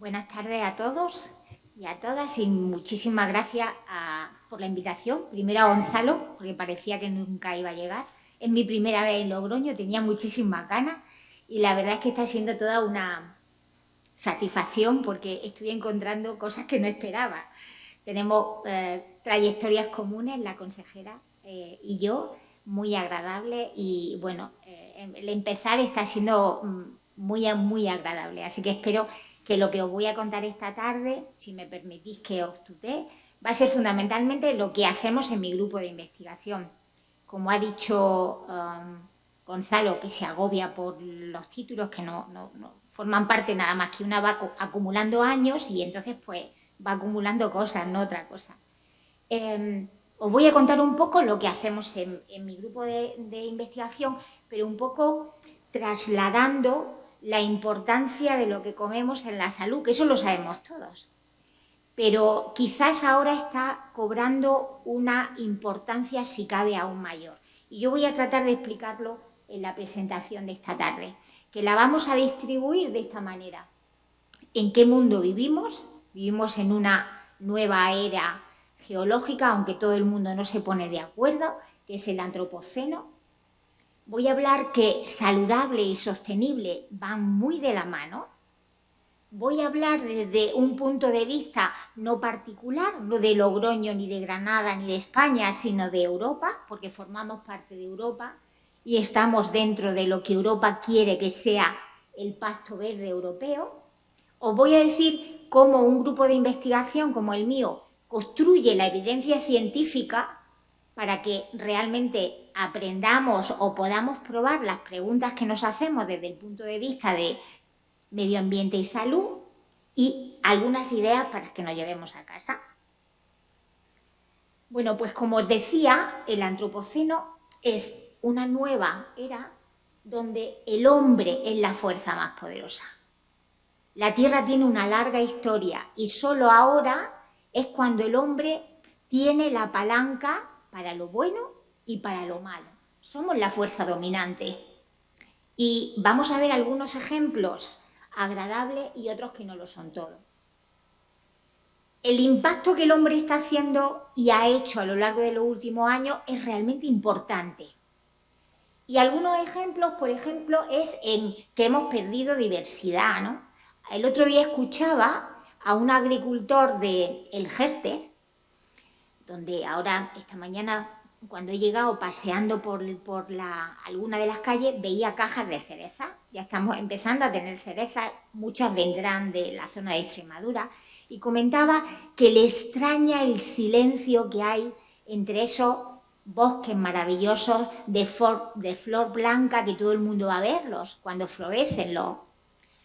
Buenas tardes a todos y a todas y muchísimas gracias por la invitación. Primero a Gonzalo, porque parecía que nunca iba a llegar. Es mi primera vez en Logroño, tenía muchísimas ganas y la verdad es que está siendo toda una satisfacción porque estoy encontrando cosas que no esperaba. Tenemos trayectorias comunes, la consejera y yo, muy agradables y bueno, el empezar está siendo muy agradable. Así que espero que lo que os voy a contar esta tarde, si me permitís que os tutee, va a ser fundamentalmente lo que hacemos en mi grupo de investigación. Como ha dicho Gonzalo, que se agobia por los títulos que no forman parte nada más que una va acumulando años y entonces pues va acumulando cosas, no otra cosa. Os voy a contar un poco lo que hacemos en mi grupo de investigación, pero un poco trasladando la importancia de lo que comemos en la salud, que eso lo sabemos todos. Pero quizás ahora está cobrando una importancia, si cabe, aún mayor. Y yo voy a tratar de explicarlo en la presentación de esta tarde, que la vamos a distribuir de esta manera. ¿En qué mundo vivimos? Vivimos en una nueva era geológica, aunque todo el mundo no se pone de acuerdo, que es el antropoceno. Voy a hablar que saludable y sostenible van muy de la mano. Voy a hablar desde un punto de vista no particular, no de Logroño, ni de Granada, ni de España, sino de Europa, porque formamos parte de Europa y estamos dentro de lo que Europa quiere que sea el Pacto Verde Europeo. Os voy a decir cómo un grupo de investigación como el mío construye la evidencia científica para que realmente aprendamos o podamos probar las preguntas que nos hacemos desde el punto de vista de medio ambiente y salud y algunas ideas para que nos llevemos a casa. Bueno, pues como os decía, el antropoceno es una nueva era donde el hombre es la fuerza más poderosa. La Tierra tiene una larga historia y solo ahora es cuando el hombre tiene la palanca para lo bueno y para lo malo. Somos la fuerza dominante. Y vamos a ver algunos ejemplos agradables y otros que no lo son todo. El impacto que el hombre está haciendo y ha hecho a lo largo de los últimos años es realmente importante. Y algunos ejemplos, por ejemplo, es en que hemos perdido diversidad, ¿no? El otro día escuchaba a un agricultor de El Jerte, donde ahora, esta mañana, cuando he llegado paseando por alguna de las calles, veía cajas de cereza. Ya estamos empezando a tener cerezas, muchas vendrán de la zona de Extremadura, y comentaba que le extraña el silencio que hay entre esos bosques maravillosos de flor blanca que todo el mundo va a verlos cuando florecen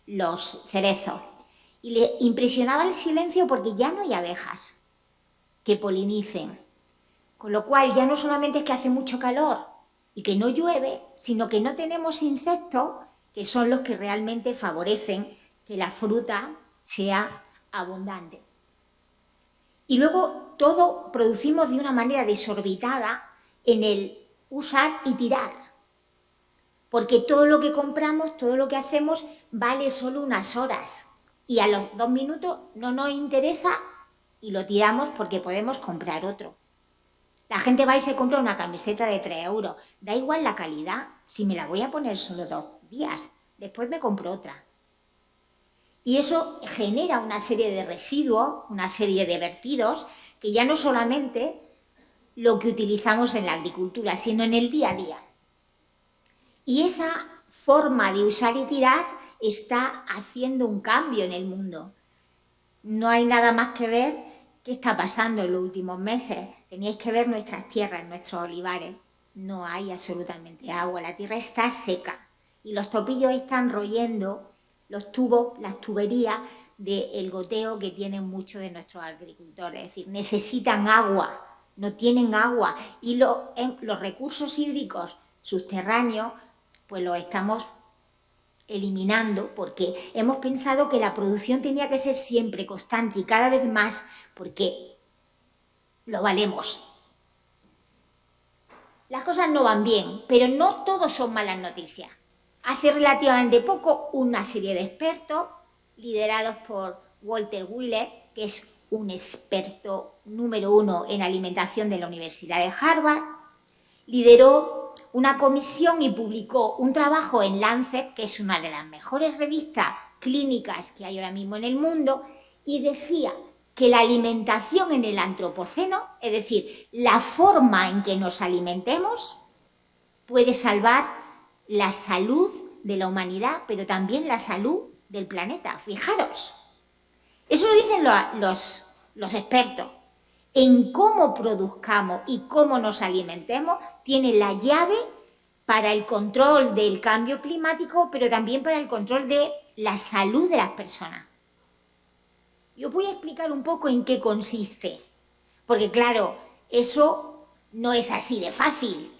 los cerezos. Y le impresionaba el silencio porque ya no hay abejas que polinicen, con lo cual ya no solamente es que hace mucho calor y que no llueve, sino que no tenemos insectos que son los que realmente favorecen que la fruta sea abundante. Y luego todo producimos de una manera desorbitada en el usar y tirar, porque todo lo que compramos, todo lo que hacemos vale solo unas horas y a los 2 minutos no nos interesa y lo tiramos porque podemos comprar otro. La gente va y se compra una camiseta de 3 euros. Da igual la calidad, si me la voy a poner solo 2 días, después me compro otra. Y eso genera una serie de residuos, una serie de vertidos, que ya no solamente lo que utilizamos en la agricultura, sino en el día a día. Y esa forma de usar y tirar está haciendo un cambio en el mundo. No hay nada más que ver qué está pasando en los últimos meses. Teníais que ver nuestras tierras, nuestros olivares. No hay absolutamente agua, la tierra está seca y los topillos están royendo los tubos, las tuberías del goteo que tienen muchos de nuestros agricultores. Es decir, necesitan agua, no tienen agua y los recursos hídricos subterráneos pues los estamos eliminando porque hemos pensado que la producción tenía que ser siempre constante y cada vez más porque lo valemos. Las cosas no van bien, pero no todos son malas noticias. Hace relativamente poco una serie de expertos liderados por Walter Wheeler, que es un experto número 1 en alimentación de la Universidad de Harvard, lideró una comisión y publicó un trabajo en Lancet, que es una de las mejores revistas clínicas que hay ahora mismo en el mundo, y decía que la alimentación en el antropoceno, es decir, la forma en que nos alimentemos, puede salvar la salud de la humanidad, pero también la salud del planeta. Fijaros, eso lo dicen los expertos. En cómo produzcamos y cómo nos alimentemos, tiene la llave para el control del cambio climático, pero también para el control de la salud de las personas. Yo voy a explicar un poco en qué consiste, porque claro, eso no es así de fácil.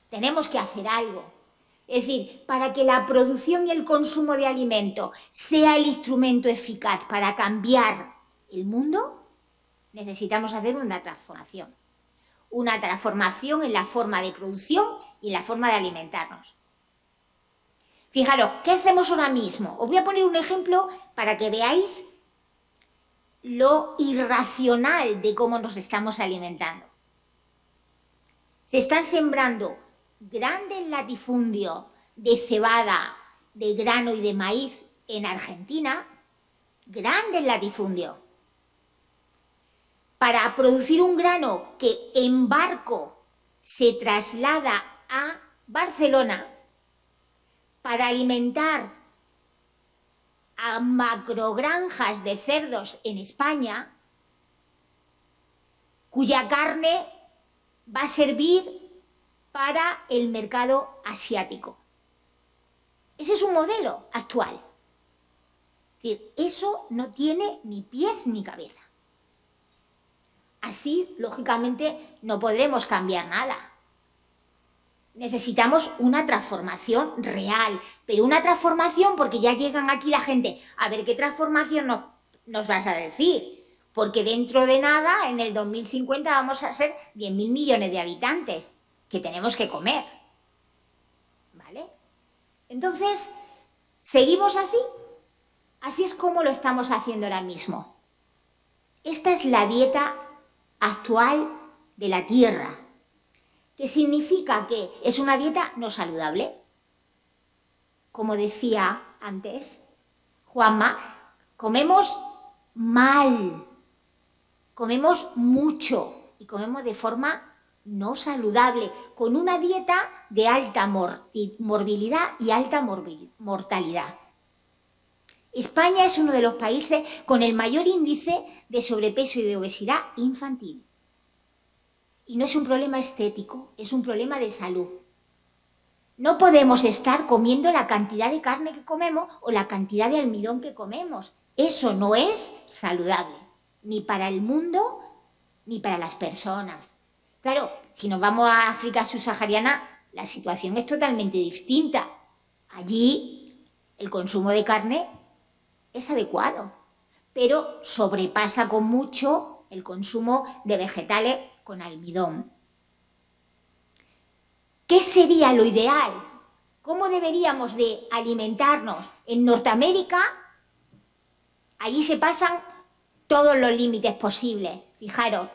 Tenemos que hacer algo. Es decir, para que la producción y el consumo de alimentos sea el instrumento eficaz para cambiar el mundo, necesitamos hacer una transformación. Una transformación en la forma de producción y en la forma de alimentarnos. Fijaros, ¿qué hacemos ahora mismo? Os voy a poner un ejemplo para que veáis lo irracional de cómo nos estamos alimentando. Se están sembrando grandes latifundios de cebada, de grano y de maíz en Argentina, grandes latifundios, para producir un grano que en barco se traslada a Barcelona para alimentar a macrogranjas de cerdos en España, cuya carne va a servir para el mercado asiático. Ese es un modelo actual. Es decir, eso no tiene ni pies ni cabeza. Así, lógicamente, no podremos cambiar nada. Necesitamos una transformación real, pero una transformación porque ya llegan aquí la gente. A ver, ¿qué transformación nos vas a decir? Porque dentro de nada, en el 2050, vamos a ser 10.000 millones de habitantes que tenemos que comer. ¿Vale? Entonces, ¿seguimos así? Así es como lo estamos haciendo ahora mismo. Esta es la dieta actual de la Tierra, que significa que es una dieta no saludable. Como decía antes Juanma, comemos mal, comemos mucho y comemos de forma no saludable, con una dieta de alta morbilidad y alta mortalidad. España es uno de los países con el mayor índice de sobrepeso y de obesidad infantil. Y no es un problema estético, es un problema de salud. No podemos estar comiendo la cantidad de carne que comemos o la cantidad de almidón que comemos. Eso no es saludable, ni para el mundo ni para las personas. Claro, si nos vamos a África subsahariana, la situación es totalmente distinta. Allí el consumo de carne es adecuado, pero sobrepasa con mucho el consumo de vegetales con almidón. ¿Qué sería lo ideal? ¿Cómo deberíamos de alimentarnos? En Norteamérica, allí se pasan todos los límites posibles. Fijaros,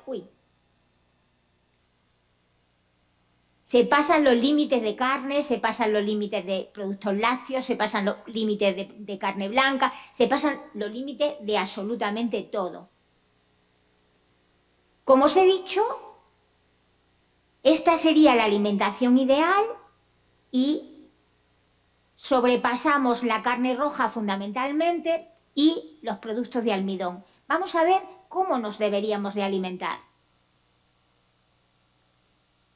se pasan los límites de carne, se pasan los límites de productos lácteos, se pasan los límites de carne blanca, se pasan los límites de absolutamente todo. Como os he dicho, esta sería la alimentación ideal y sobrepasamos la carne roja fundamentalmente y los productos de almidón. Vamos a ver cómo nos deberíamos de alimentar.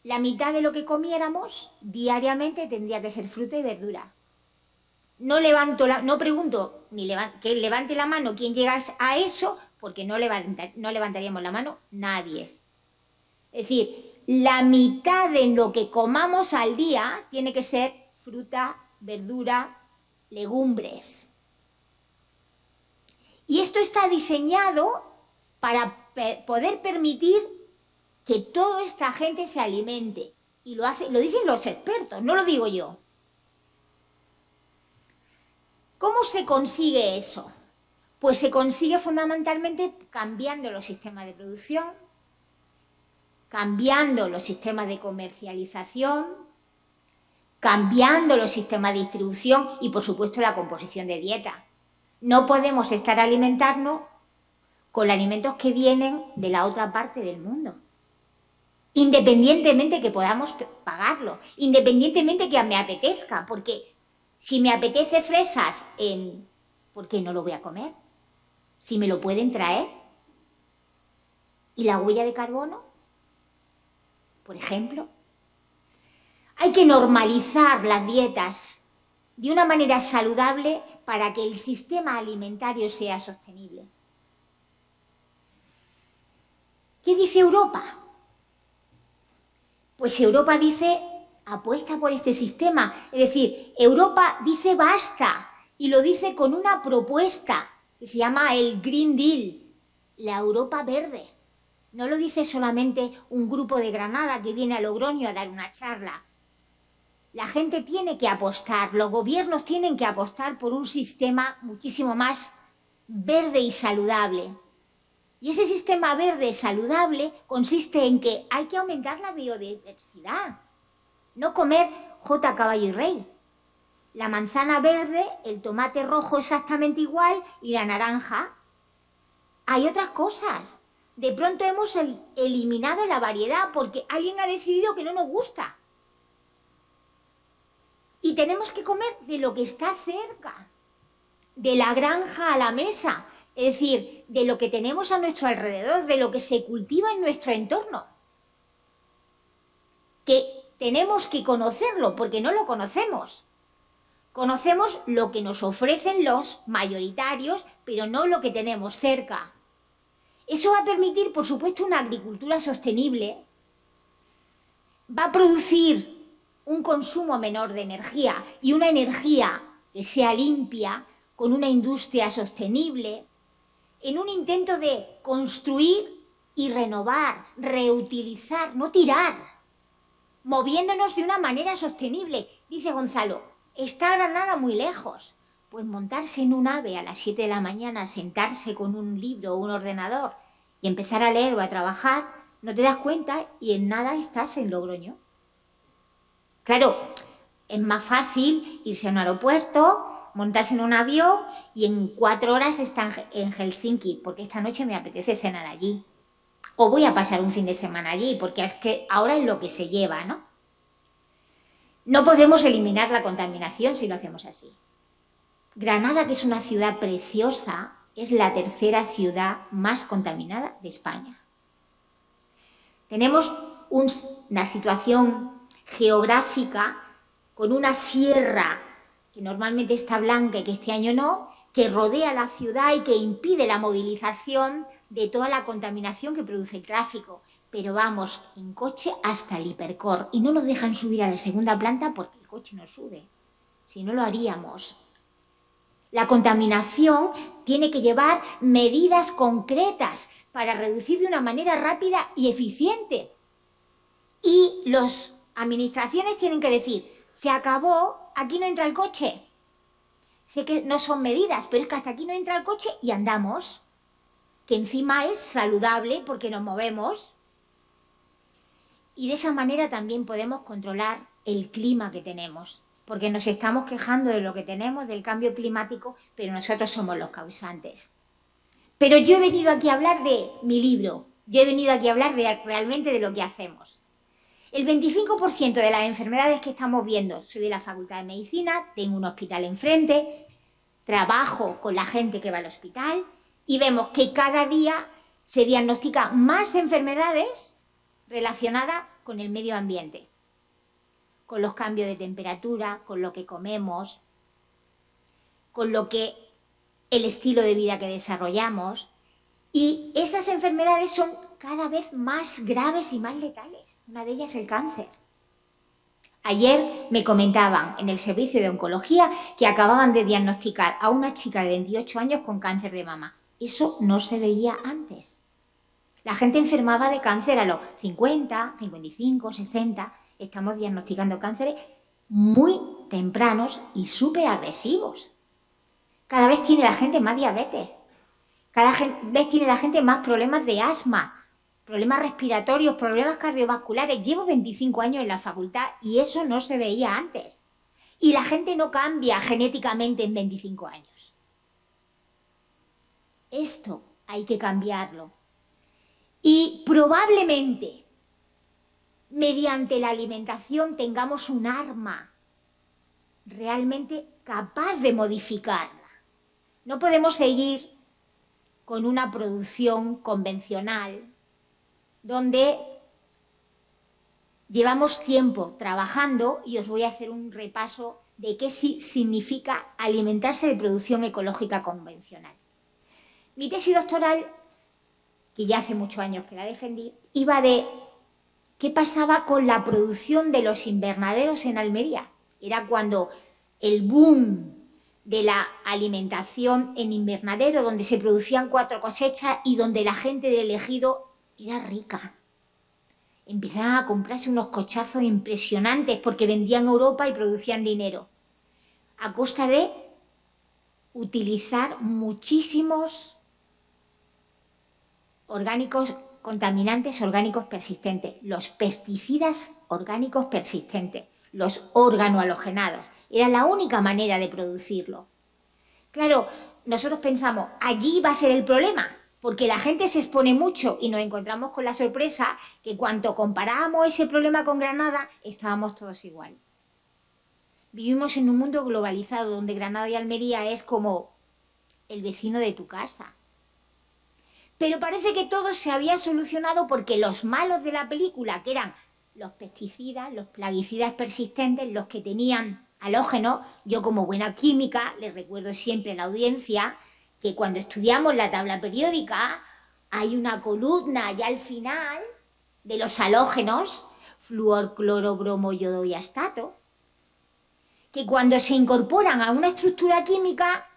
La mitad de lo que comiéramos diariamente tendría que ser fruta y verdura. No pregunto que levante la mano quién llega a eso, porque no levantaríamos la mano nadie. Es decir, la mitad de lo que comamos al día tiene que ser fruta, verdura, legumbres. Y esto está diseñado para poder permitir que toda esta gente se alimente. Y lo dicen los expertos, no lo digo yo. ¿Cómo se consigue eso? Pues se consigue fundamentalmente cambiando los sistemas de producción, cambiando los sistemas de comercialización, cambiando los sistemas de distribución y, por supuesto, la composición de dieta. No podemos estar alimentarnos con alimentos que vienen de la otra parte del mundo, independientemente que podamos pagarlo, independientemente que me apetezca, porque si me apetece fresas, ¿por qué no lo voy a comer? Si me lo pueden traer. ¿Y la huella de carbono? Por ejemplo. Hay que normalizar las dietas de una manera saludable para que el sistema alimentario sea sostenible. ¿Qué dice Europa? Pues Europa dice, apuesta por este sistema. Es decir, Europa dice basta y lo dice con una propuesta que se llama el Green Deal, la Europa verde. No lo dice solamente un grupo de Granada que viene a Logroño a dar una charla. La gente tiene que apostar, los gobiernos tienen que apostar por un sistema muchísimo más verde y saludable. Y ese sistema verde saludable consiste en que hay que aumentar la biodiversidad, no comer jota, caballo y rey. La manzana verde, el tomate rojo exactamente igual y la naranja. Hay otras cosas. De pronto hemos eliminado la variedad porque alguien ha decidido que no nos gusta. Y tenemos que comer de lo que está cerca, de la granja a la mesa, es decir, de lo que tenemos a nuestro alrededor, de lo que se cultiva en nuestro entorno. Que tenemos que conocerlo porque no lo conocemos. Conocemos lo que nos ofrecen los mayoritarios, pero no lo que tenemos cerca. Eso va a permitir, por supuesto, una agricultura sostenible. Va a producir un consumo menor de energía y una energía que sea limpia, con una industria sostenible, en un intento de construir y renovar, reutilizar, no tirar, moviéndonos de una manera sostenible. Dice Gonzalo, está Granada muy lejos. Pues montarse en un AVE a las 7 de la mañana, sentarse con un libro o un ordenador y empezar a leer o a trabajar, no te das cuenta y en nada estás en Logroño. Claro, es más fácil irse a un aeropuerto, montarse en un avión y en 4 horas estar en Helsinki, porque esta noche me apetece cenar allí. O voy a pasar un fin de semana allí, porque es que ahora es lo que se lleva, ¿no? No podremos eliminar la contaminación si lo hacemos así. Granada, que es una ciudad preciosa, es la tercera ciudad más contaminada de España. Tenemos una situación geográfica con una sierra que normalmente está blanca y que este año no, que rodea la ciudad y que impide la movilización de toda la contaminación que produce el tráfico. Pero vamos en coche hasta el Hipercor y no nos dejan subir a la segunda planta porque el coche no sube. Si no, lo haríamos. La contaminación tiene que llevar medidas concretas para reducir de una manera rápida y eficiente. Y las administraciones tienen que decir, se acabó, aquí no entra el coche. Sé que no son medidas, pero es que hasta aquí no entra el coche y andamos. Que encima es saludable porque nos movemos. Y de esa manera también podemos controlar el clima que tenemos. Porque nos estamos quejando de lo que tenemos, del cambio climático, pero nosotros somos los causantes. Pero yo he venido aquí a hablar de mi libro. Yo he venido aquí a hablar realmente de lo que hacemos. El 25% de las enfermedades que estamos viendo, soy de la Facultad de Medicina, tengo un hospital enfrente, trabajo con la gente que va al hospital y vemos que cada día se diagnostican más enfermedades relacionadas con el medio ambiente, con los cambios de temperatura, con lo que comemos, con el estilo de vida que desarrollamos. Y esas enfermedades son cada vez más graves y más letales. Una de ellas es el cáncer. Ayer me comentaban en el servicio de oncología que acababan de diagnosticar a una chica de 28 años con cáncer de mama. Eso no se veía antes. La gente enfermaba de cáncer a los 50, 55, 60. Estamos diagnosticando cánceres muy tempranos y súper agresivos. Cada vez tiene la gente más diabetes. vez tiene la gente más problemas de asma, problemas respiratorios, problemas cardiovasculares. Llevo 25 años en la facultad y eso no se veía antes. Y la gente no cambia genéticamente en 25 años. Esto hay que cambiarlo. Y probablemente, mediante la alimentación, tengamos un arma realmente capaz de modificarla. No podemos seguir con una producción convencional donde llevamos tiempo trabajando, y os voy a hacer un repaso de qué significa alimentarse de producción ecológica convencional. Mi tesis doctoral, que ya hace muchos años que la defendí, iba de qué pasaba con la producción de los invernaderos en Almería. Era cuando el boom de la alimentación en invernadero, donde se producían 4 cosechas y donde la gente del ejido era rica. Empezaron a comprarse unos cochazos impresionantes porque vendían a Europa y producían dinero, a costa de utilizar muchísimos contaminantes orgánicos persistentes, los pesticidas orgánicos persistentes, los organohalogenados. Era la única manera de producirlo. Claro, nosotros pensamos, allí va a ser el problema, porque la gente se expone mucho y nos encontramos con la sorpresa que cuando comparábamos ese problema con Granada, estábamos todos igual. Vivimos en un mundo globalizado donde Granada y Almería es como el vecino de tu casa. Pero parece que todo se había solucionado porque los malos de la película, que eran los pesticidas, los plaguicidas persistentes, los que tenían halógenos, yo como buena química les recuerdo siempre a la audiencia que cuando estudiamos la tabla periódica hay una columna ya al final de los halógenos, flúor, cloro, bromo, yodo y astato, que cuando se incorporan a una estructura química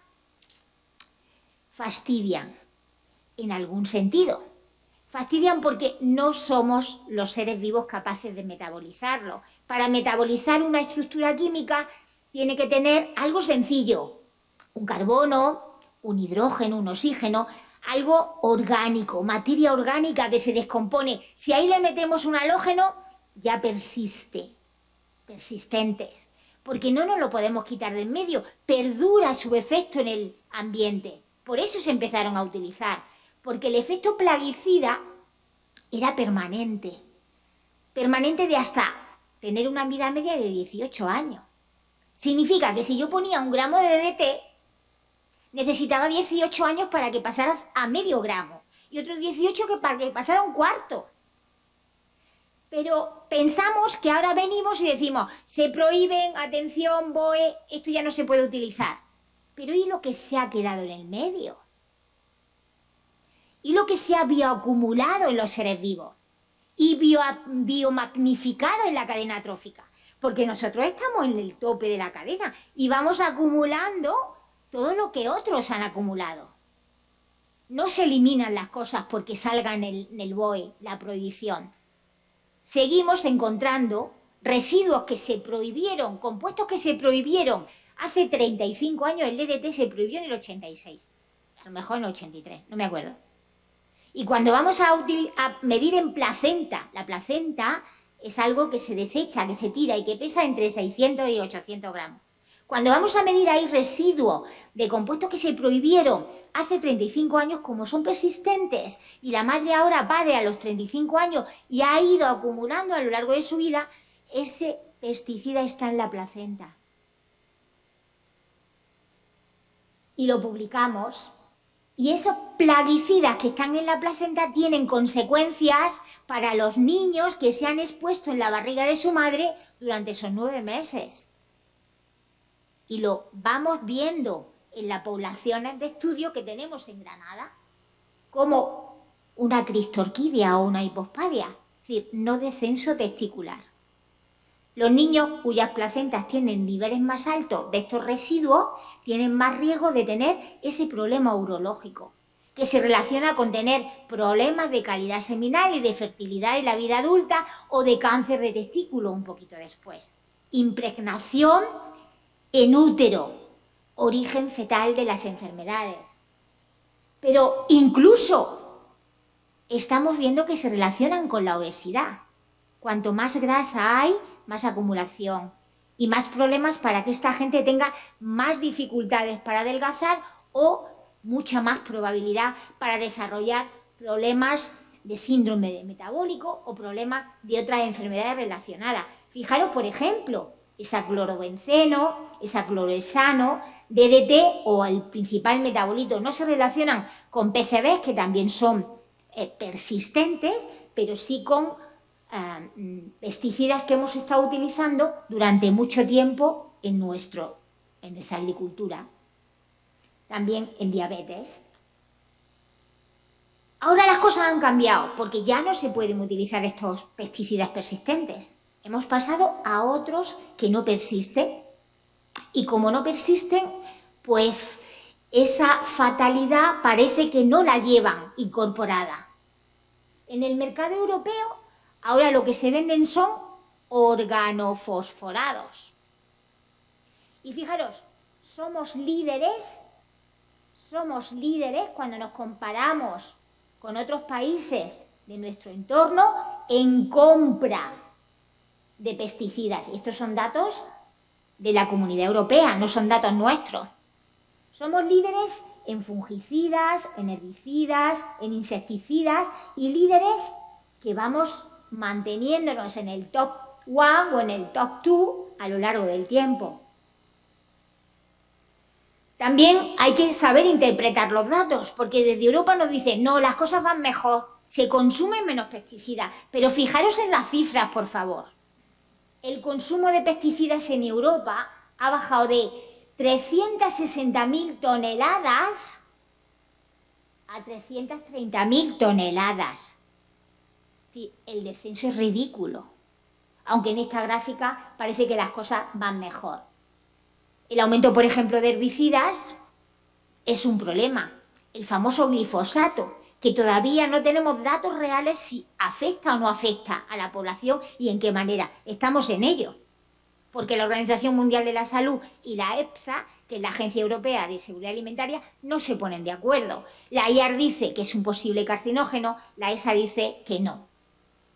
fastidian en algún sentido. Fastidian porque no somos los seres vivos capaces de metabolizarlo. Para metabolizar una estructura química tiene que tener algo sencillo, un carbono, un hidrógeno, un oxígeno, algo orgánico, materia orgánica que se descompone. Si ahí le metemos un halógeno, ya persistentes, porque no nos lo podemos quitar de en medio, perdura su efecto en el ambiente. Por eso se empezaron a utilizar, porque el efecto plaguicida era permanente de hasta tener una vida media de 18 años. Significa que si yo ponía 1 gramo de DDT, necesitaba 18 años para que pasara a medio gramo y otros 18 para que pasara 1/4. Pero pensamos que ahora venimos y decimos, se prohíben, atención, BOE, esto ya no se puede utilizar. Pero ¿y lo que se ha quedado en el medio? ¿Y lo que se ha bioacumulado en los seres vivos? Y biomagnificado en la cadena trófica. Porque nosotros estamos en el tope de la cadena y vamos acumulando todo lo que otros han acumulado. No se eliminan las cosas porque salga en el BOE la prohibición. Seguimos encontrando residuos que se prohibieron, compuestos que se prohibieron. Hace 35 años el DDT se prohibió en el 86. A lo mejor en el 83, no me acuerdo. Y cuando vamos a medir en placenta, la placenta es algo que se desecha, que se tira y que pesa entre 600 y 800 gramos. Cuando vamos a medir ahí residuos de compuestos que se prohibieron hace 35 años, como son persistentes, y la madre ahora pare a los 35 años y ha ido acumulando a lo largo de su vida, ese pesticida está en la placenta. Y lo publicamos. Y esos plaguicidas que están en la placenta tienen consecuencias para los niños que se han expuesto en la barriga de su madre durante esos 9 meses. Y lo vamos viendo en las poblaciones de estudio que tenemos en Granada, como una cristorquidia o una hipospadia, es decir, no descenso testicular. Los niños cuyas placentas tienen niveles más altos de estos residuos tienen más riesgo de tener ese problema urológico, que se relaciona con tener problemas de calidad seminal y de fertilidad en la vida adulta o de cáncer de testículo un poquito después. Impregnación en útero, origen fetal de las enfermedades. Pero incluso estamos viendo que se relacionan con la obesidad. Cuanto más grasa hay, más acumulación y más problemas para que esta gente tenga más dificultades para adelgazar o mucha más probabilidad para desarrollar problemas de síndrome metabólico o problemas de otras enfermedades relacionadas. Fijaros, por ejemplo, hexaclorobenceno, hexaclorohexano, DDT o el principal metabolito no se relacionan con PCBs, que también son persistentes, pero sí con pesticidas que hemos estado utilizando durante mucho tiempo en nuestra agricultura. También en diabetes. Ahora las cosas han cambiado porque ya no se pueden utilizar estos pesticidas persistentes. Hemos pasado a otros que no persisten y como no persisten, pues esa fatalidad parece que no la llevan incorporada. En el mercado europeo ahora lo que se venden son organofosforados. Y fijaros, somos líderes cuando nos comparamos con otros países de nuestro entorno en compra de pesticidas. Y estos son datos de la Comunidad Europea, no son datos nuestros. Somos líderes en fungicidas, en herbicidas, en insecticidas y líderes que vamos manteniéndonos en el top 1 o en el top 2 a lo largo del tiempo. También hay que saber interpretar los datos, porque desde Europa nos dicen, no, las cosas van mejor, se consumen menos pesticidas, pero fijaros en las cifras, por favor. El consumo de pesticidas en Europa ha bajado de 360.000 toneladas a 330.000 toneladas. El descenso es ridículo, aunque en esta gráfica parece que las cosas van mejor. El aumento, por ejemplo, de herbicidas es un problema. El famoso glifosato, que todavía no tenemos datos reales si afecta o no afecta a la población y en qué manera. Estamos en ello, porque la Organización Mundial de la Salud y la EFSA, que es la Agencia Europea de Seguridad Alimentaria, no se ponen de acuerdo. La IARC dice que es un posible carcinógeno, la ESA dice que no.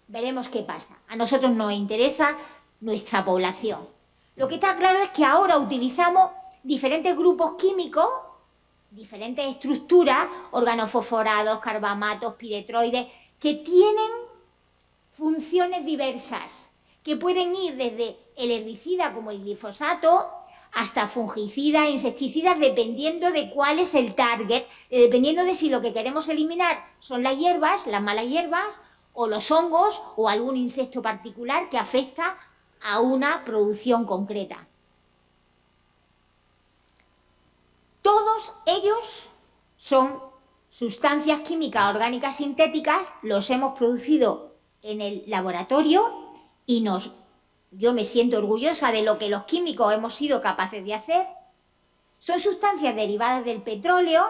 Veremos qué pasa. A nosotros nos interesa nuestra población. Lo que está claro es que ahora utilizamos diferentes grupos químicos, diferentes estructuras, organofosforados, carbamatos, piretroides, que tienen funciones diversas, que pueden ir desde el herbicida como el glifosato hasta fungicidas, insecticidas, dependiendo de cuál es el target, dependiendo de si lo que queremos eliminar son las hierbas, las malas hierbas, o los hongos o algún insecto particular que afecta a una producción concreta. Todos ellos son sustancias químicas orgánicas sintéticas, los hemos producido en el laboratorio y yo me siento orgullosa de lo que los químicos hemos sido capaces de hacer. Son sustancias derivadas del petróleo,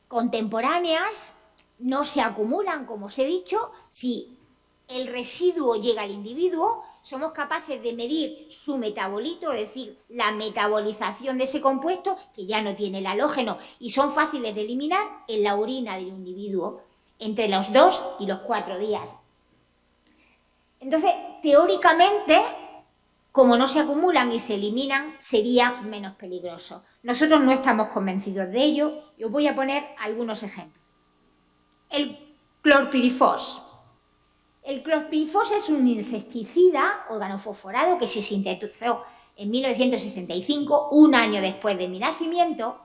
contemporáneas, no se acumulan, como os he dicho. Si el residuo llega al individuo, somos capaces de medir su metabolito, es decir, la metabolización de ese compuesto, que ya no tiene el halógeno, y son fáciles de eliminar en la orina del individuo, entre los 2 y los 4 días. Entonces, teóricamente, como no se acumulan y se eliminan, sería menos peligroso. Nosotros no estamos convencidos de ello, y os voy a poner algunos ejemplos. El clorpirifos. El clorpirifos es un insecticida organofosforado que se sintetizó en 1965, un año después de mi nacimiento.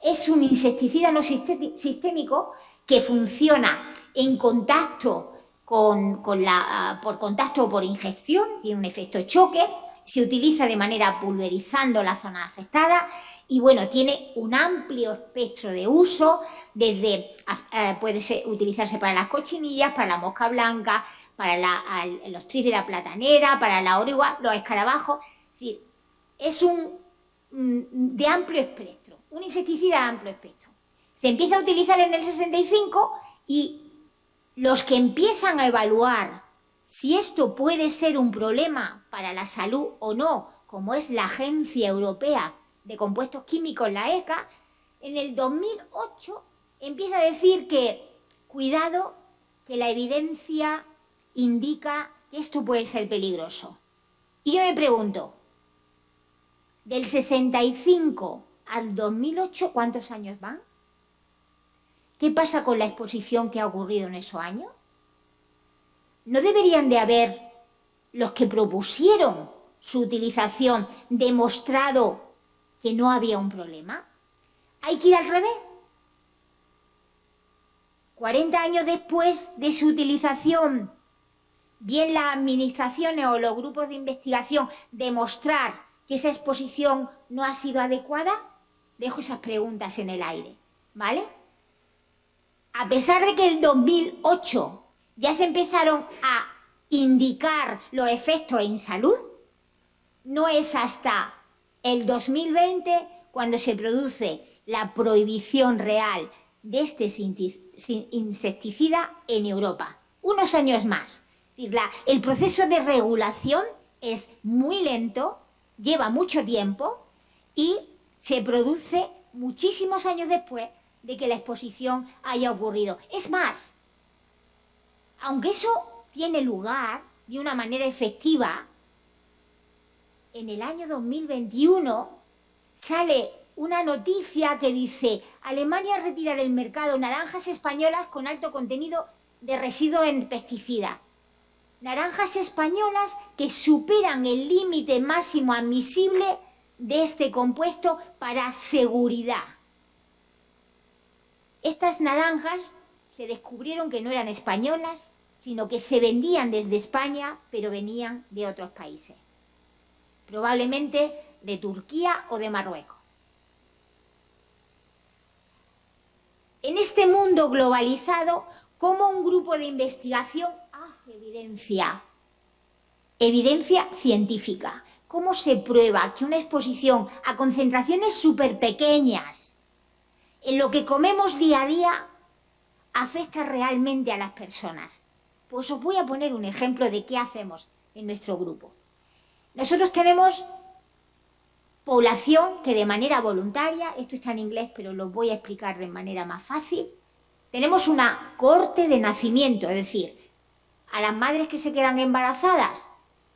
Es un insecticida no sistémico que funciona en contacto por contacto o por ingestión, tiene un efecto choque, se utiliza de manera pulverizando la zona afectada y bueno, tiene un amplio espectro de uso, puede utilizarse para las cochinillas, para la mosca blanca, para los tris de la platanera, para la oruga, los escarabajos. Es decir, es de amplio espectro, un insecticida de amplio espectro. Se empieza a utilizar en el 65 y los que empiezan a evaluar si esto puede ser un problema para la salud o no, como es la Agencia Europea de Compuestos Químicos, la ECA, en el 2008 empieza a decir que, cuidado, que la evidencia indica que esto puede ser peligroso. Y yo me pregunto, del 65 al 2008, ¿cuántos años van? ¿Qué pasa con la exposición que ha ocurrido en esos años? ¿No deberían de haber los que propusieron su utilización demostrado que no había un problema? Hay que ir al revés. 40 años después de su utilización, bien las administraciones o los grupos de investigación demostrar que esa exposición no ha sido adecuada. Dejo esas preguntas en el aire, ¿vale? A pesar de que en el 2008 ya se empezaron a indicar los efectos en salud, no es hasta el 2020 cuando se produce la prohibición real de este insecticida en Europa. Unos años más. El proceso de regulación es muy lento, lleva mucho tiempo y se produce muchísimos años después de que la exposición haya ocurrido. Es más, aunque eso tiene lugar de una manera efectiva, en el año 2021 sale una noticia que dice: Alemania retira del mercado naranjas españolas con alto contenido de residuos en pesticidas. Naranjas españolas que superan el límite máximo admisible de este compuesto para seguridad. Estas naranjas se descubrieron que no eran españolas, sino que se vendían desde España, pero venían de otros países, probablemente de Turquía o de Marruecos. En este mundo globalizado, ¿cómo un grupo de investigación hace evidencia científica? ¿Cómo se prueba que una exposición a concentraciones súper pequeñas en lo que comemos día a día afecta realmente a las personas? Pues os voy a poner un ejemplo de qué hacemos en nuestro grupo. Nosotros tenemos población que de manera voluntaria, esto está en inglés pero lo voy a explicar de manera más fácil, tenemos una cohorte de nacimiento, es decir, a las madres que se quedan embarazadas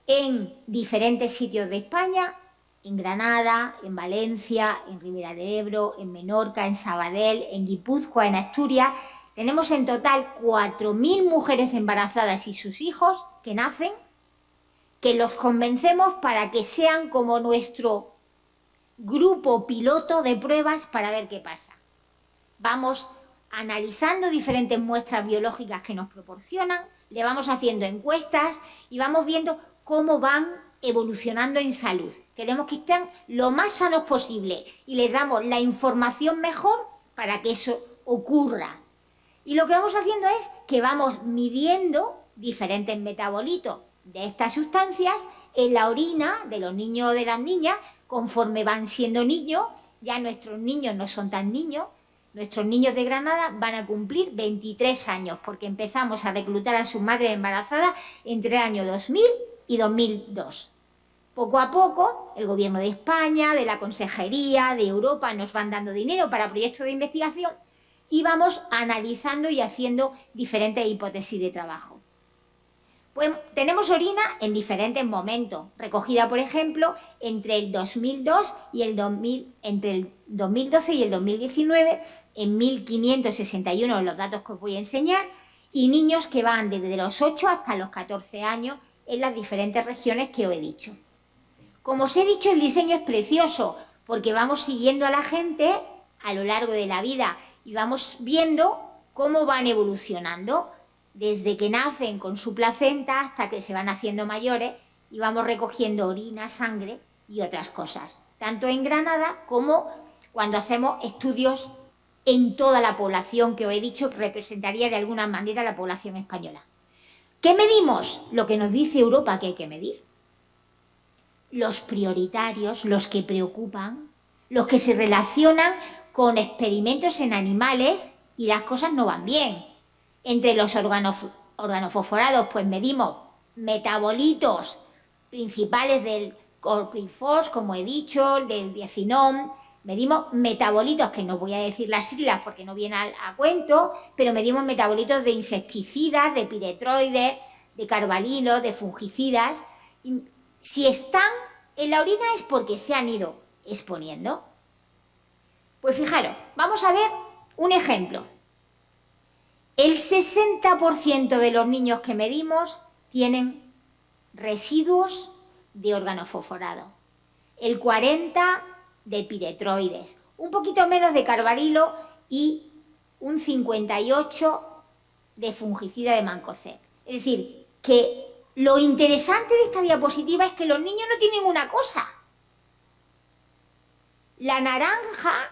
en diferentes sitios de España, en Granada, en Valencia, en Ribera de Ebro, en Menorca, en Sabadell, en Guipúzcoa, en Asturias. Tenemos en total 4.000 mujeres embarazadas y sus hijos que nacen, que los convencemos para que sean como nuestro grupo piloto de pruebas para ver qué pasa. Vamos analizando diferentes muestras biológicas que nos proporcionan, le vamos haciendo encuestas y vamos viendo cómo van evolucionando en salud. Queremos que estén lo más sanos posible y les damos la información mejor para que eso ocurra. Y lo que vamos haciendo es que vamos midiendo diferentes metabolitos de estas sustancias en la orina de los niños o de las niñas. Conforme van siendo niños, ya nuestros niños no son tan niños, nuestros niños de Granada van a cumplir 23 años, porque empezamos a reclutar a sus madres embarazadas entre el año 2000 y 2002. Poco a poco, el Gobierno de España, de la Consejería, de Europa, nos van dando dinero para proyectos de investigación y vamos analizando y haciendo diferentes hipótesis de trabajo. Pues tenemos orina en diferentes momentos, recogida, por ejemplo, entre el 2002 y entre el 2012 y el 2019, en 1.561 los datos que os voy a enseñar, y niños que van desde los 8 hasta los 14 años en las diferentes regiones que os he dicho. Como os he dicho, el diseño es precioso, porque vamos siguiendo a la gente a lo largo de la vida y vamos viendo cómo van evolucionando, desde que nacen con su placenta hasta que se van haciendo mayores, y vamos recogiendo orina, sangre y otras cosas, tanto en Granada como cuando hacemos estudios en toda la población que os he dicho que representaría de alguna manera la población española. ¿Qué medimos? Lo que nos dice Europa que hay que medir. Los prioritarios, los que preocupan, los que se relacionan con experimentos en animales y las cosas no van bien. Entre los organofosforados, pues medimos metabolitos principales del coprifos, como he dicho, del diacinón, Medimos metabolitos, que no voy a decir las siglas porque no viene a cuento, pero medimos metabolitos de insecticidas, de piretroides, de carbalylos, de fungicidas. Y si están en la orina es porque se han ido exponiendo. Pues fijaros, vamos a ver un ejemplo. El 60% de los niños que medimos tienen residuos de órgano fosforado. El 40% de piretroides, un poquito menos de carbarylo y un 58% de fungicida de Mancozeb. Es decir, que lo interesante de esta diapositiva es que los niños no tienen una cosa. La naranja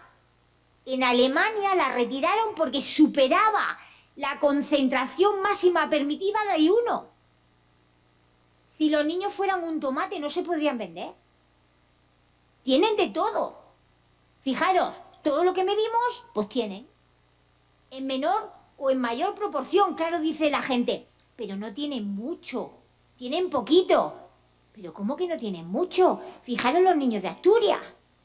en Alemania la retiraron porque superaba la concentración máxima permitida de 1. Si los niños fueran un tomate no se podrían vender. Tienen de todo. Fijaros, todo lo que medimos, pues tienen. En menor o en mayor proporción, claro, dice la gente, pero no tienen mucho, tienen poquito. Pero ¿cómo que no tienen mucho? Fijaros los niños de Asturias,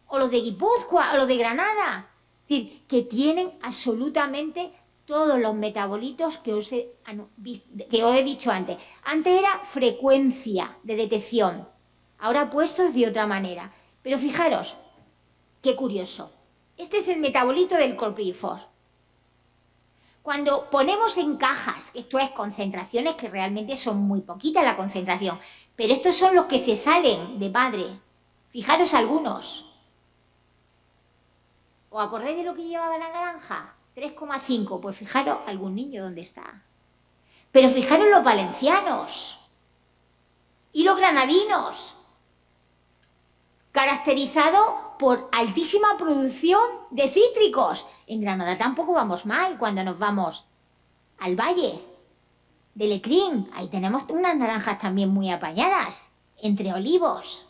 o los de Guipúzcoa, o los de Granada. Es decir, que tienen absolutamente todos los metabolitos que os he dicho antes. Antes era frecuencia de detección, ahora puestos de otra manera. Pero fijaros, qué curioso. Este es el metabolito del coprifor. Cuando ponemos en cajas, esto es concentraciones que realmente son muy poquitas la concentración, pero estos son los que se salen de madre. Fijaros algunos. ¿Os acordáis de lo que llevaba la naranja? 3,5. Pues fijaros algún niño dónde está. Pero fijaros los valencianos y los granadinos, caracterizado por altísima producción de cítricos. En Granada tampoco vamos mal cuando nos vamos al valle de Lecrín. Ahí tenemos unas naranjas también muy apañadas, entre olivos.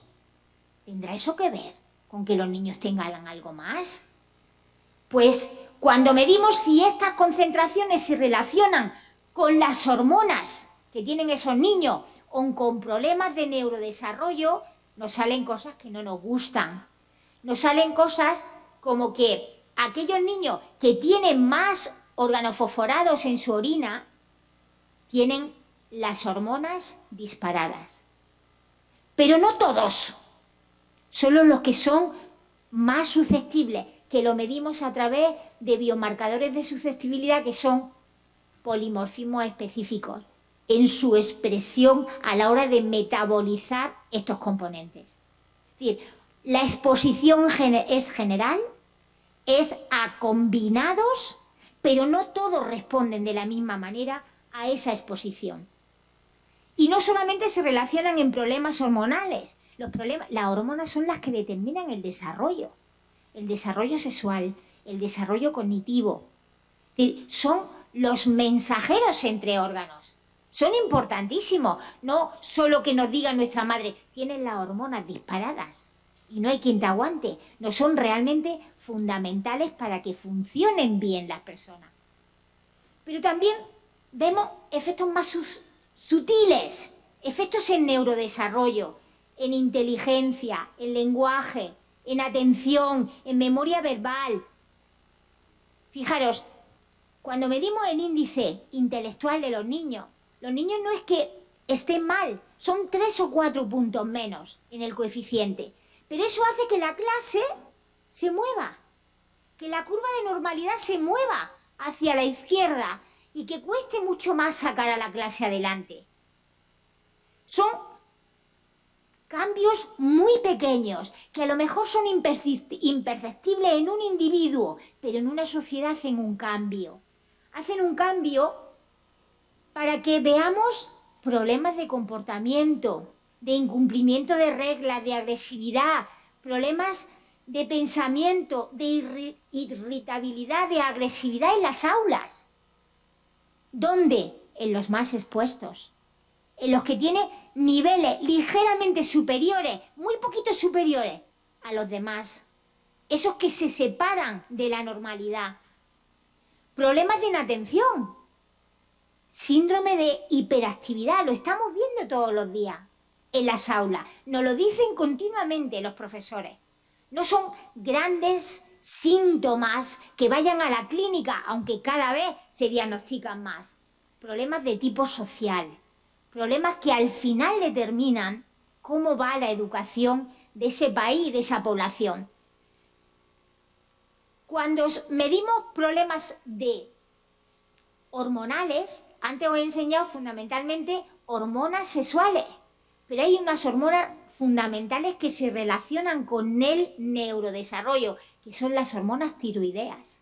¿Tendrá eso que ver con que los niños tengan algo más? Pues cuando medimos si estas concentraciones se relacionan con las hormonas que tienen esos niños o con problemas de neurodesarrollo, nos salen cosas que no nos gustan. Nos salen cosas como que aquellos niños que tienen más organofosforados en su orina tienen las hormonas disparadas. Pero no todos, solo los que son más susceptibles, que lo medimos a través de biomarcadores de susceptibilidad que son polimorfismos específicos en su expresión a la hora de metabolizar estos componentes. Es decir, la exposición es general, es a combinados, pero no todos responden de la misma manera a esa exposición. Y no solamente se relacionan en problemas hormonales, las hormonas son las que determinan el desarrollo sexual, el desarrollo cognitivo. Es decir, son los mensajeros entre órganos. Son importantísimos, no solo que nos diga nuestra madre, tienes las hormonas disparadas y no hay quien te aguante. No, son realmente fundamentales para que funcionen bien las personas. Pero también vemos efectos más sutiles, efectos en neurodesarrollo, en inteligencia, en lenguaje, en atención, en memoria verbal. Fijaros, cuando medimos el índice intelectual de los niños no es que estén mal, son 3 o 4 puntos menos en el coeficiente. Pero eso hace que la clase se mueva, que la curva de normalidad se mueva hacia la izquierda y que cueste mucho más sacar a la clase adelante. Son cambios muy pequeños, que a lo mejor son imperceptibles en un individuo, pero en una sociedad hacen un cambio. Hacen un cambio para que veamos problemas de comportamiento, de incumplimiento de reglas, de agresividad, problemas de pensamiento, de irritabilidad, de agresividad en las aulas. ¿Dónde? En los más expuestos, en los que tienen niveles ligeramente superiores, muy poquito superiores a los demás, esos que se separan de la normalidad. Problemas de inatención, síndrome de hiperactividad, lo estamos viendo todos los días en las aulas, nos lo dicen continuamente los profesores. No son grandes síntomas que vayan a la clínica, aunque cada vez se diagnostican más. Problemas de tipo social, problemas que al final determinan cómo va la educación de ese país, de esa población. Cuando medimos problemas hormonales, antes os he enseñado fundamentalmente hormonas sexuales, pero hay unas hormonas fundamentales que se relacionan con el neurodesarrollo, que son las hormonas tiroideas.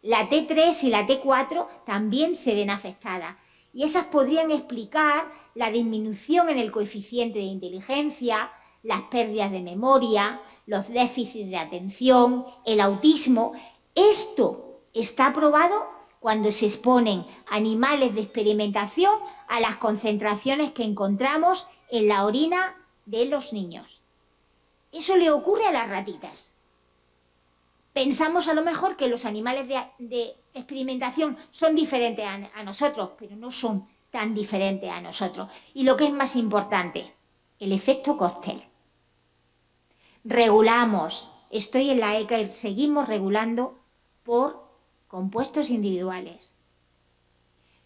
La T3 y la T4 también se ven afectadas y esas podrían explicar la disminución en el coeficiente de inteligencia, las pérdidas de memoria, los déficits de atención, el autismo. Esto está probado cuando se exponen animales de experimentación a las concentraciones que encontramos en la orina de los niños. Eso le ocurre a las ratitas. Pensamos a lo mejor que los animales de experimentación son diferentes a nosotros, pero no son tan diferentes a nosotros. Y lo que es más importante, el efecto cóctel. Regulamos, estoy en la ECA y seguimos regulando por compuestos individuales.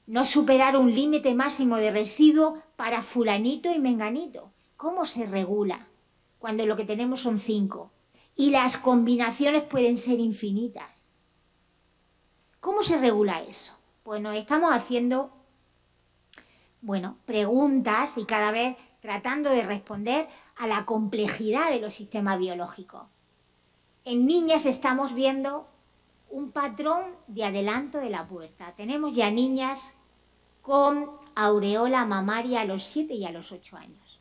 No superar un límite máximo de residuo para fulanito y menganito. ¿Cómo se regula cuando lo que tenemos son 5? Y las combinaciones pueden ser infinitas. ¿Cómo se regula eso? Pues nos estamos haciendo, preguntas y cada vez tratando de responder a la complejidad de los sistemas biológicos. En niñas estamos viendo un patrón de adelanto de la pubertad. Tenemos ya niñas con aureola mamaria a los 7 y a los 8 años.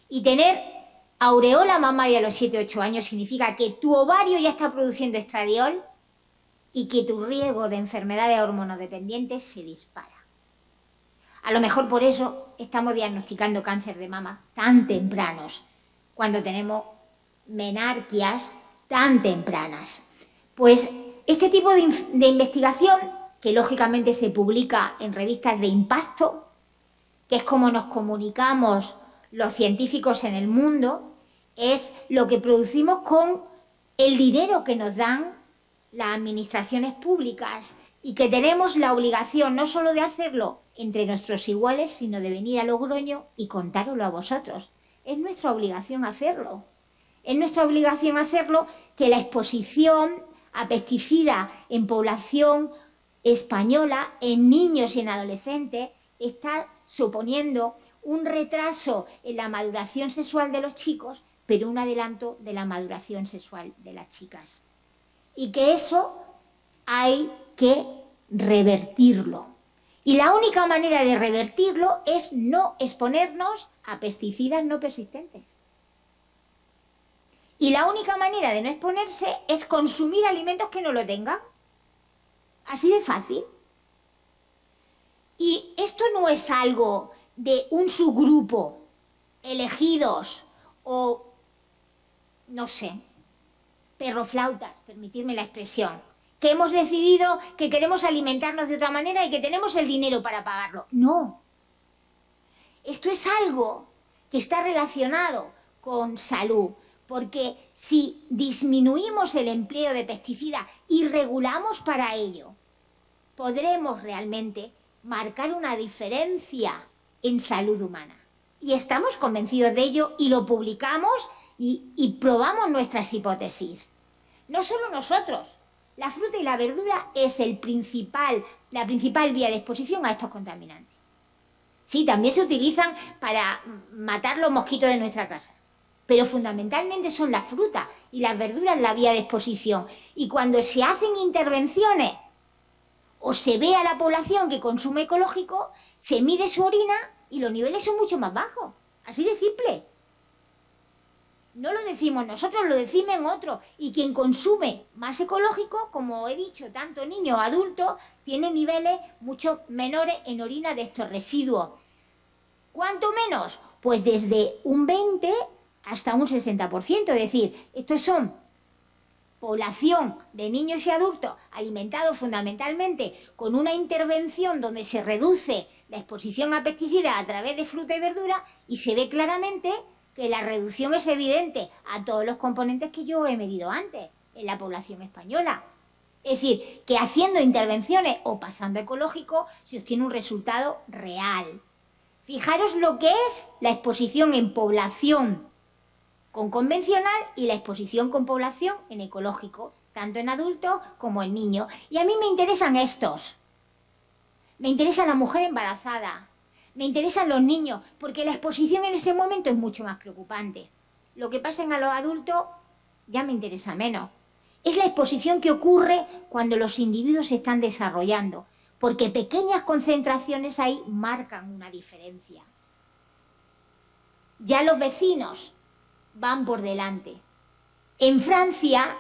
Y tener aureola mamaria a los 7-8 años significa que tu ovario ya está produciendo estradiol y que tu riesgo de enfermedades hormonodependientes se dispara. A lo mejor por eso estamos diagnosticando cáncer de mama tan tempranos, cuando tenemos menarquias tan tempranas. Pues este tipo de investigación, que lógicamente se publica en revistas de impacto, que es como nos comunicamos los científicos en el mundo, es lo que producimos con el dinero que nos dan las administraciones públicas y que tenemos la obligación no solo de hacerlo entre nuestros iguales, sino de venir a Logroño y contároslo a vosotros. Es nuestra obligación hacerlo. Es nuestra obligación hacerlo, que la exposición a pesticidas en población española, en niños y en adolescentes, está suponiendo un retraso en la maduración sexual de los chicos, pero un adelanto de la maduración sexual de las chicas. Y que eso hay que revertirlo. Y la única manera de revertirlo es no exponernos a pesticidas no persistentes. Y la única manera de no exponerse es consumir alimentos que no lo tengan. Así de fácil. Y esto no es algo de un subgrupo, elegidos o, no sé, perroflautas, permitidme la expresión, que hemos decidido que queremos alimentarnos de otra manera y que tenemos el dinero para pagarlo. No. Esto es algo que está relacionado con salud, porque si disminuimos el empleo de pesticidas y regulamos para ello, podremos realmente marcar una diferencia en salud humana. Y estamos convencidos de ello y lo publicamos y probamos nuestras hipótesis. No solo nosotros. La fruta y la verdura es la principal vía de exposición a estos contaminantes. Sí, también se utilizan para matar los mosquitos de nuestra casa, pero fundamentalmente son la fruta y las verduras la vía de exposición. Y cuando se hacen intervenciones o se ve a la población que consume ecológico, se mide su orina y los niveles son mucho más bajos. Así de simple. No lo decimos nosotros, lo decimos otros. Y quien consume más ecológico, como he dicho, tanto niños o adultos, tiene niveles mucho menores en orina de estos residuos. ¿Cuánto menos? Pues desde un 20 hasta un 60%. Es decir, estos son población de niños y adultos alimentados fundamentalmente con una intervención donde se reduce la exposición a pesticidas a través de fruta y verdura, y se ve claramente que la reducción es evidente a todos los componentes que yo he medido antes en la población española. Es decir, que haciendo intervenciones o pasando ecológico se obtiene un resultado real. Fijaros lo que es la exposición en población con convencional y la exposición con población en ecológico, tanto en adultos como en niños. Y a mí me interesan estos. Me interesa la mujer embarazada, me interesan los niños, porque la exposición en ese momento es mucho más preocupante. Lo que pasa en a los adultos ya me interesa menos. Es la exposición que ocurre cuando los individuos se están desarrollando, porque pequeñas concentraciones ahí marcan una diferencia. Ya los vecinos van por delante. En Francia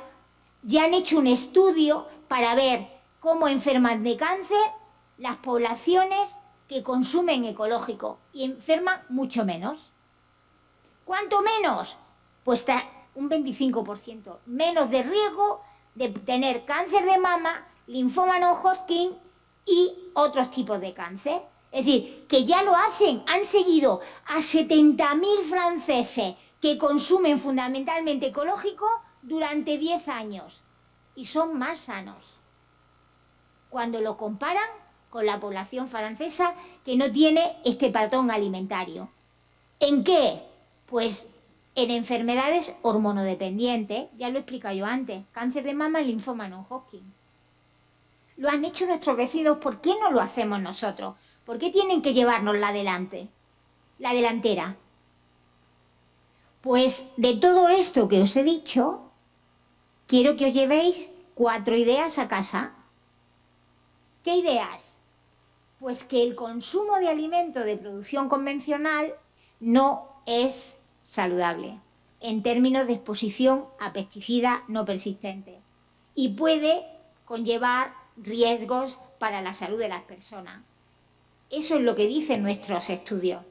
ya han hecho un estudio para ver cómo enferman de cáncer las poblaciones que consumen ecológico y enferman mucho menos. ¿Cuánto menos? Pues un 25% menos de riesgo de tener cáncer de mama, linfoma no-Hodgkin y otros tipos de cáncer. Es decir, que ya lo hacen, han seguido a 70.000 franceses que consumen fundamentalmente ecológico durante 10 años y son más sanos cuando lo comparan con la población francesa que no tiene este patrón alimentario. ¿En qué? Pues en enfermedades hormonodependientes, ya lo he explicado yo antes, cáncer de mama y linfoma no-Hodgkin. Lo han hecho nuestros vecinos, ¿por qué no lo hacemos nosotros? ¿Por qué tienen que llevarnos la delantera? Pues de todo esto que os he dicho, quiero que os llevéis 4 ideas a casa. ¿Qué ideas? Pues que el consumo de alimento de producción convencional no es saludable en términos de exposición a pesticidas no persistentes y puede conllevar riesgos para la salud de las personas. Eso es lo que dicen nuestros estudios.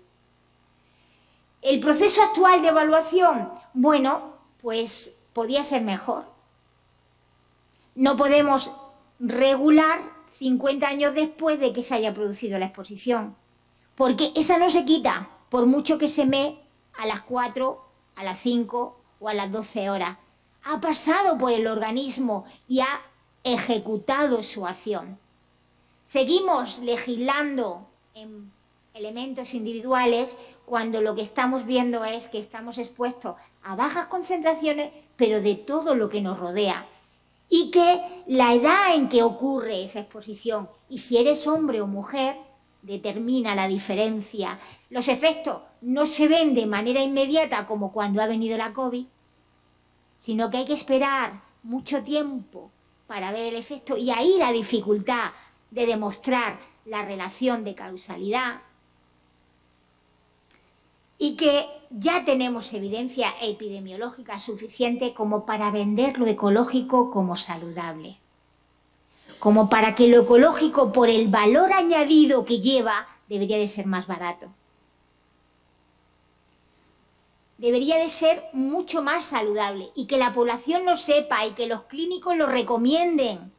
El proceso actual de evaluación, bueno, pues podía ser mejor. No podemos regular 50 años después de que se haya producido la exposición, porque esa no se quita, por mucho que se mee a las 4, a las 5 o a las 12 horas. Ha pasado por el organismo y ha ejecutado su acción. Seguimos legislando en elementos individuales cuando lo que estamos viendo es que estamos expuestos a bajas concentraciones, pero de todo lo que nos rodea. Y que la edad en que ocurre esa exposición, y si eres hombre o mujer, determina la diferencia. Los efectos no se ven de manera inmediata como cuando ha venido la COVID, sino que hay que esperar mucho tiempo para ver el efecto, y ahí la dificultad de demostrar la relación de causalidad, y que ya tenemos evidencia epidemiológica suficiente como para vender lo ecológico como saludable, como para que lo ecológico, por el valor añadido que lleva, debería de ser más barato. Debería de ser mucho más saludable y que la población lo sepa y que los clínicos lo recomienden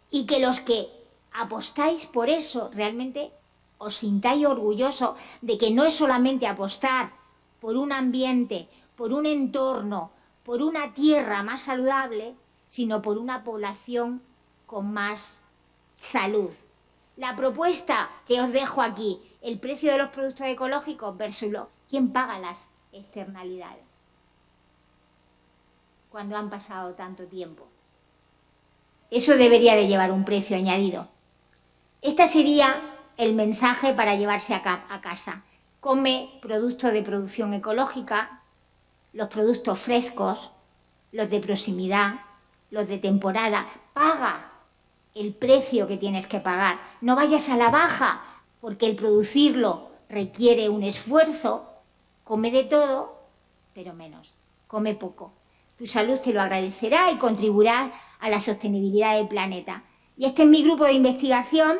y que los que apostáis por eso realmente os sintáis orgullosos de que no es solamente apostar por un ambiente, por un entorno, por una tierra más saludable, sino por una población con más salud. La propuesta que os dejo aquí, el precio de los productos ecológicos versus quién paga las externalidades cuando han pasado tanto tiempo. Eso debería de llevar un precio añadido. Este sería el mensaje para llevarse a casa. Come productos de producción ecológica, los productos frescos, los de proximidad, los de temporada. Paga el precio que tienes que pagar. No vayas a la baja, porque el producirlo requiere un esfuerzo. Come de todo, pero menos. Come poco. Tu salud te lo agradecerá y contribuirá a la sostenibilidad del planeta. Y este es mi grupo de investigación,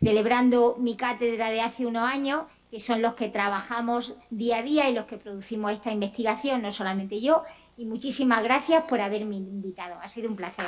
celebrando mi cátedra de hace unos años, que son los que trabajamos día a día y los que producimos esta investigación, no solamente yo. Y muchísimas gracias por haberme invitado. Ha sido un placer.